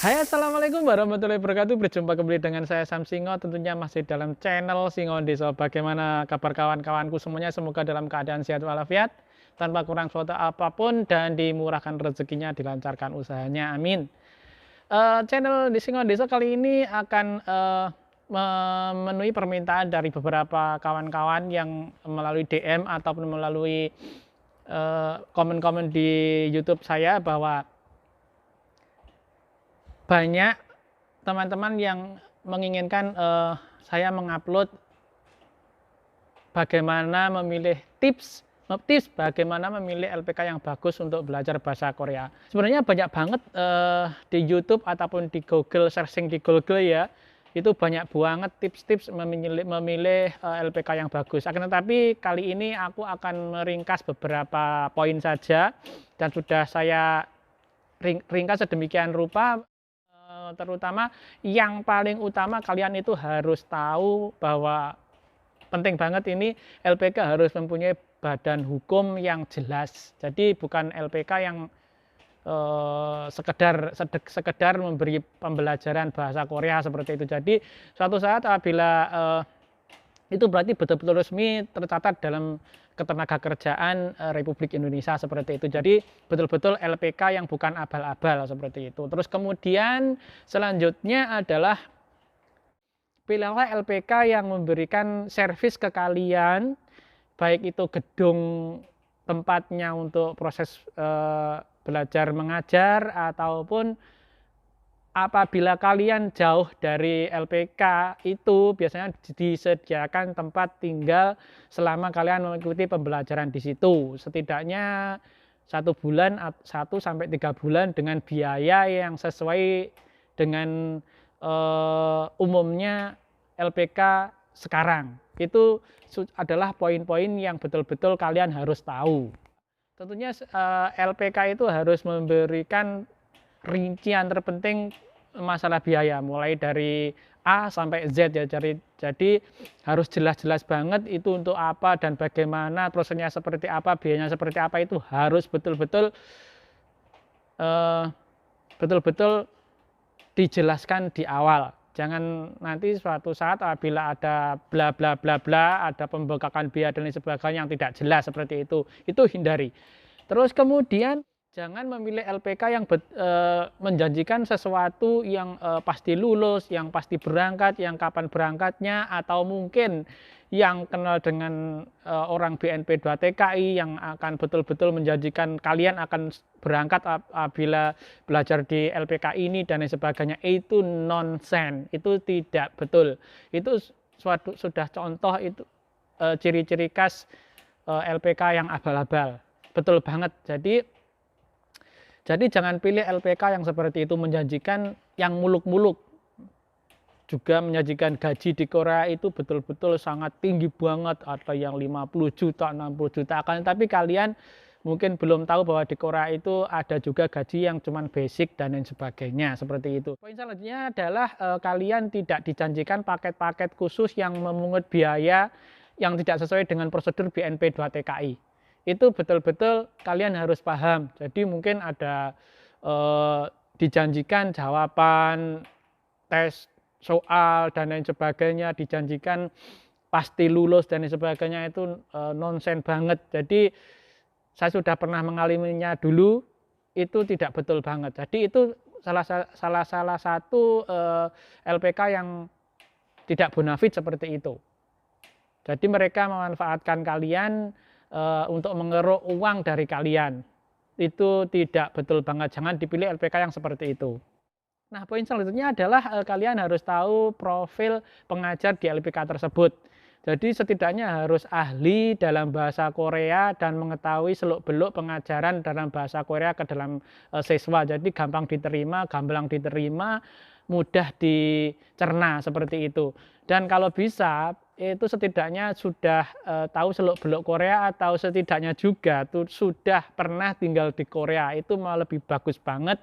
Hai, assalamualaikum warahmatullahi wabarakatuh. Berjumpa kembali dengan saya Sam Singo, tentunya masih dalam channel Singo Desa. Bagaimana kabar kawan-kawanku semuanya? Semoga dalam keadaan sehat walafiat, tanpa kurang suatu apapun, dan dimurahkan rezekinya, dilancarkan usahanya. Amin. Channel di Singo Desa kali ini akan memenuhi permintaan dari beberapa kawan-kawan yang melalui DM ataupun melalui komen-komen di YouTube saya bahwa banyak teman-teman yang menginginkan saya mengupload bagaimana memilih tips bagaimana memilih LPK yang bagus untuk belajar bahasa Korea. Sebenarnya banyak banget di YouTube ataupun di Google, searching di Google ya, itu banyak banget tips-tips memilih LPK yang bagus. Akan tetapi kali ini aku akan meringkas beberapa poin saja, dan sudah saya ringkas sedemikian rupa. Terutama yang paling utama kalian itu harus tahu bahwa penting banget ini LPK harus mempunyai badan hukum yang jelas. Jadi bukan LPK yang sekedar memberi pembelajaran bahasa Korea seperti itu. Jadi suatu saat apabila itu berarti betul-betul resmi tercatat dalam Ketenagakerjaan Republik Indonesia seperti itu. Jadi betul-betul LPK yang bukan abal-abal seperti itu. Terus kemudian selanjutnya adalah pilihlah LPK yang memberikan servis ke kalian, baik itu gedung tempatnya untuk proses belajar mengajar, ataupun apabila kalian jauh dari LPK itu biasanya disediakan tempat tinggal selama kalian mengikuti pembelajaran di situ. Setidaknya 1 bulan, 1 sampai 3 bulan dengan biaya yang sesuai dengan umumnya LPK sekarang. Itu adalah poin-poin yang betul-betul kalian harus tahu. Tentunya LPK itu harus memberikan rincian terpenting masalah biaya, mulai dari A sampai Z ya. Jadi harus jelas-jelas banget itu untuk apa dan bagaimana, prosesnya seperti apa, biayanya seperti apa, itu harus betul-betul dijelaskan di awal. Jangan nanti suatu saat apabila ada bla bla bla bla, ada pembengkakan biaya dan lain sebagainya yang tidak jelas seperti itu hindari. Terus kemudian jangan memilih LPK yang menjanjikan sesuatu yang pasti lulus, yang pasti berangkat, yang kapan berangkatnya, atau mungkin yang kenal dengan orang BNP 2 TKI yang akan betul-betul menjanjikan kalian akan berangkat apabila belajar di LPK ini dan lain sebagainya. Itu nonsense, itu tidak betul. Itu sudah contoh itu ciri-ciri khas LPK yang abal-abal. Betul banget. Jadi jangan pilih LPK yang seperti itu, menjanjikan yang muluk-muluk. Juga menyajikan gaji di Korea itu betul-betul sangat tinggi banget, ada yang 50 juta, 60 juta. Tapi kalian mungkin belum tahu bahwa di Korea itu ada juga gaji yang cuman basic dan lain sebagainya, seperti itu. Poin selanjutnya adalah kalian tidak dijanjikan paket-paket khusus yang memungut biaya yang tidak sesuai dengan prosedur BNP 2 TKI. Itu betul-betul kalian harus paham. Jadi mungkin ada dijanjikan jawaban tes soal dan lain sebagainya, dijanjikan pasti lulus dan lain sebagainya, itu nonsen banget. Jadi saya sudah pernah mengalaminya dulu, itu tidak betul banget. Jadi itu salah satu LPK yang tidak bonafit seperti itu. Jadi mereka memanfaatkan kalian untuk mengeruk uang dari kalian. Itu tidak betul banget. Jangan dipilih LPK yang seperti itu. Nah, poin selanjutnya adalah kalian harus tahu profil pengajar di LPK tersebut. Jadi setidaknya harus ahli dalam bahasa Korea dan mengetahui seluk-beluk pengajaran dalam bahasa Korea ke dalam siswa. Jadi gampang diterima, mudah dicerna seperti itu. Dan kalau bisa itu setidaknya sudah tahu seluk-beluk Korea, atau setidaknya juga sudah pernah tinggal di Korea. Itu malah lebih bagus banget.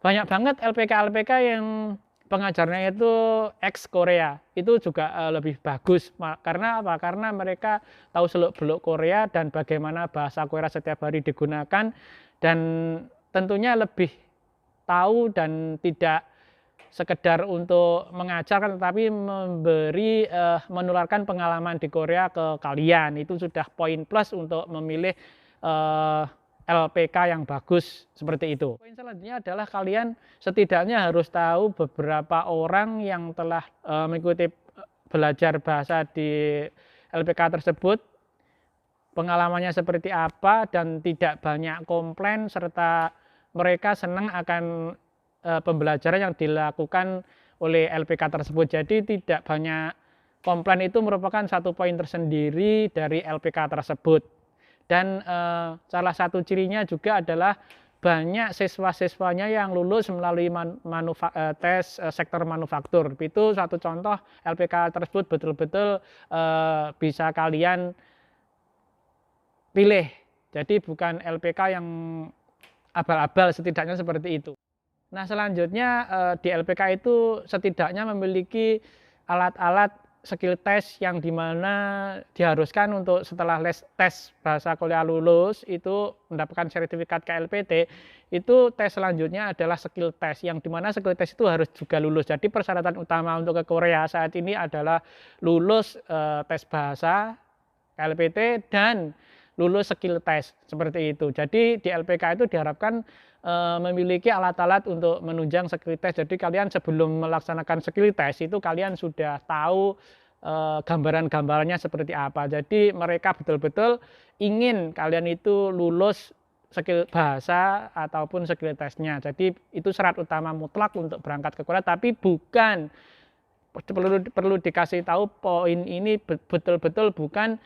Banyak banget LPK yang pengajarnya itu ex Korea, itu juga lebih bagus. Karena apa? Karena mereka tahu seluk-beluk Korea dan bagaimana bahasa Korea setiap hari digunakan, dan tentunya lebih tahu dan tidak sekedar untuk mengajarkan, tetapi menularkan pengalaman di Korea ke kalian. Itu sudah poin plus untuk memilih LPK yang bagus seperti itu. Poin selanjutnya adalah kalian setidaknya harus tahu beberapa orang yang telah mengikuti belajar bahasa di LPK tersebut, pengalamannya seperti apa dan tidak banyak komplain, serta mereka senang akan pembelajaran yang dilakukan oleh LPK tersebut. Jadi tidak banyak komplain itu merupakan satu poin tersendiri dari LPK tersebut. Dan salah satu cirinya juga adalah banyak siswa-siswanya yang lulus melalui tes sektor manufaktur. Itu satu contoh LPK tersebut betul-betul bisa kalian pilih. Jadi bukan LPK yang abal-abal, setidaknya seperti itu. Nah, selanjutnya di LPK itu setidaknya memiliki alat-alat skill test yang dimana diharuskan untuk setelah tes bahasa Korea lulus itu mendapatkan sertifikat KLPT. Itu tes selanjutnya adalah skill test, yang dimana skill test itu harus juga lulus. Jadi persyaratan utama untuk ke Korea saat ini adalah lulus tes bahasa KLPT dan lulus skill test seperti itu. Jadi di LPK itu diharapkan memiliki alat-alat untuk menunjang skill test. Jadi kalian sebelum melaksanakan skill test itu kalian sudah tahu gambaran-gambarannya seperti apa. Jadi mereka betul-betul ingin kalian itu lulus skill bahasa ataupun skill testnya. Jadi itu syarat utama mutlak untuk berangkat ke Korea, tapi bukan, perlu dikasih tahu poin ini, betul-betul bukan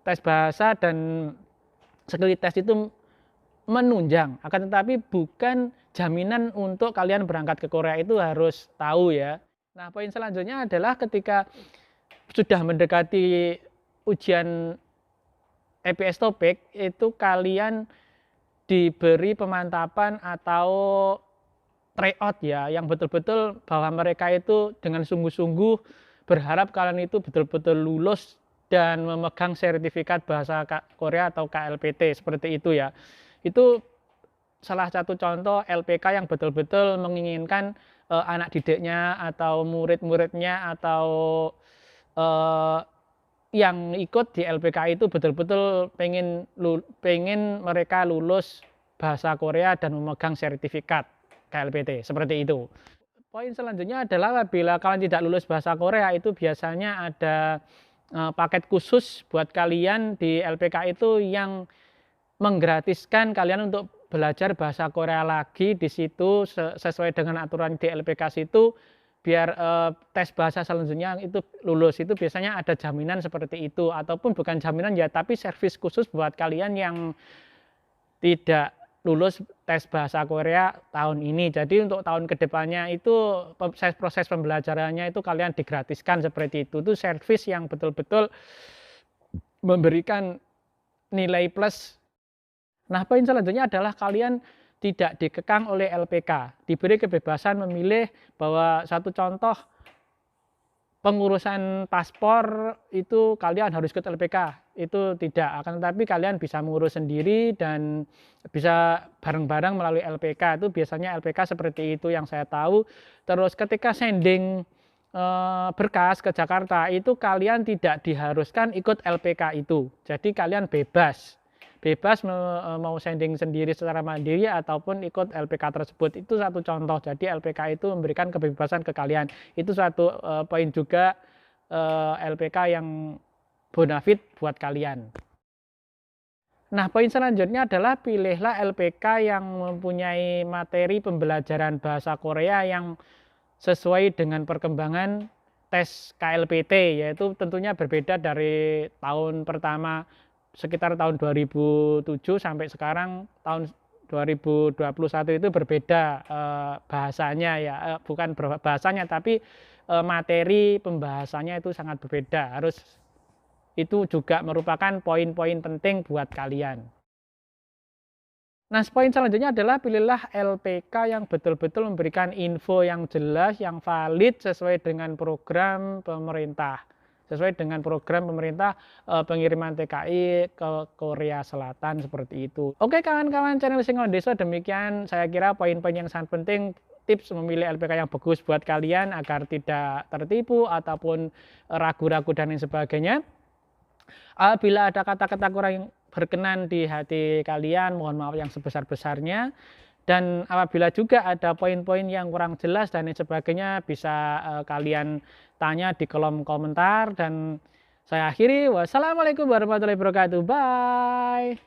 tes bahasa dan skill test itu menunjang, akan tetapi bukan jaminan untuk kalian berangkat ke Korea, itu harus tahu ya. Nah, poin selanjutnya adalah ketika sudah mendekati ujian EPS TOPIK itu kalian diberi pemantapan atau tryout ya, yang betul-betul bahwa mereka itu dengan sungguh-sungguh berharap kalian itu betul-betul lulus dan memegang sertifikat bahasa Korea atau KLPT seperti itu ya. Itu salah satu contoh LPK yang betul-betul menginginkan anak didiknya atau murid-muridnya atau yang ikut di LPK itu betul-betul pengen mereka lulus bahasa Korea dan memegang sertifikat KLPT seperti itu. Poin selanjutnya adalah apabila kalian tidak lulus bahasa Korea itu biasanya ada paket khusus buat kalian di LPK itu yang menggratiskan kalian untuk belajar bahasa Korea lagi di situ sesuai dengan aturan di LPK situ, biar tes bahasa selanjutnya itu lulus. Itu biasanya ada jaminan seperti itu, ataupun bukan jaminan ya, tapi servis khusus buat kalian yang tidak lulus tes bahasa Korea tahun ini. Jadi untuk tahun kedepannya itu proses pembelajarannya itu kalian digratiskan seperti itu. Itu servis yang betul-betul memberikan nilai plus. Nah, poin selanjutnya adalah kalian tidak dikekang oleh LPK, diberi kebebasan memilih. Bahwa satu contoh, pengurusan paspor itu kalian harus ikut LPK, itu tidak, akan tetapi kalian bisa mengurus sendiri dan bisa bareng-bareng melalui LPK. Itu biasanya LPK seperti itu yang saya tahu. Terus ketika sending berkas ke Jakarta itu kalian tidak diharuskan ikut LPK itu, jadi kalian bebas mau sending sendiri secara mandiri ataupun ikut LPK tersebut. Itu satu contoh. Jadi LPK itu memberikan kebebasan ke kalian. Itu suatu poin juga LPK yang bonafit buat kalian. Nah, poin selanjutnya adalah pilihlah LPK yang mempunyai materi pembelajaran bahasa Korea yang sesuai dengan perkembangan tes KLPT, yaitu tentunya berbeda dari tahun pertama sekitar tahun 2007 sampai sekarang tahun 2021 itu berbeda bahasanya ya, bukan bahasanya tapi materi pembahasannya itu sangat berbeda. Itu juga merupakan poin-poin penting buat kalian. Nah, poin selanjutnya adalah pilihlah LPK yang betul-betul memberikan info yang jelas, yang valid sesuai dengan program pemerintah. sesuai dengan program pemerintah pengiriman TKI ke Korea Selatan seperti itu. Oke kawan-kawan channel Singon Deso, demikian saya kira poin-poin yang sangat penting, tips memilih LPK yang bagus buat kalian agar tidak tertipu ataupun ragu-ragu dan lain sebagainya. Bila ada kata-kata kurang berkenan di hati kalian, mohon maaf yang sebesar-besarnya. Dan apabila juga ada poin-poin yang kurang jelas dan lain sebagainya, bisa kalian tanya di kolom komentar. Dan saya akhiri, wassalamualaikum warahmatullahi wabarakatuh. Bye.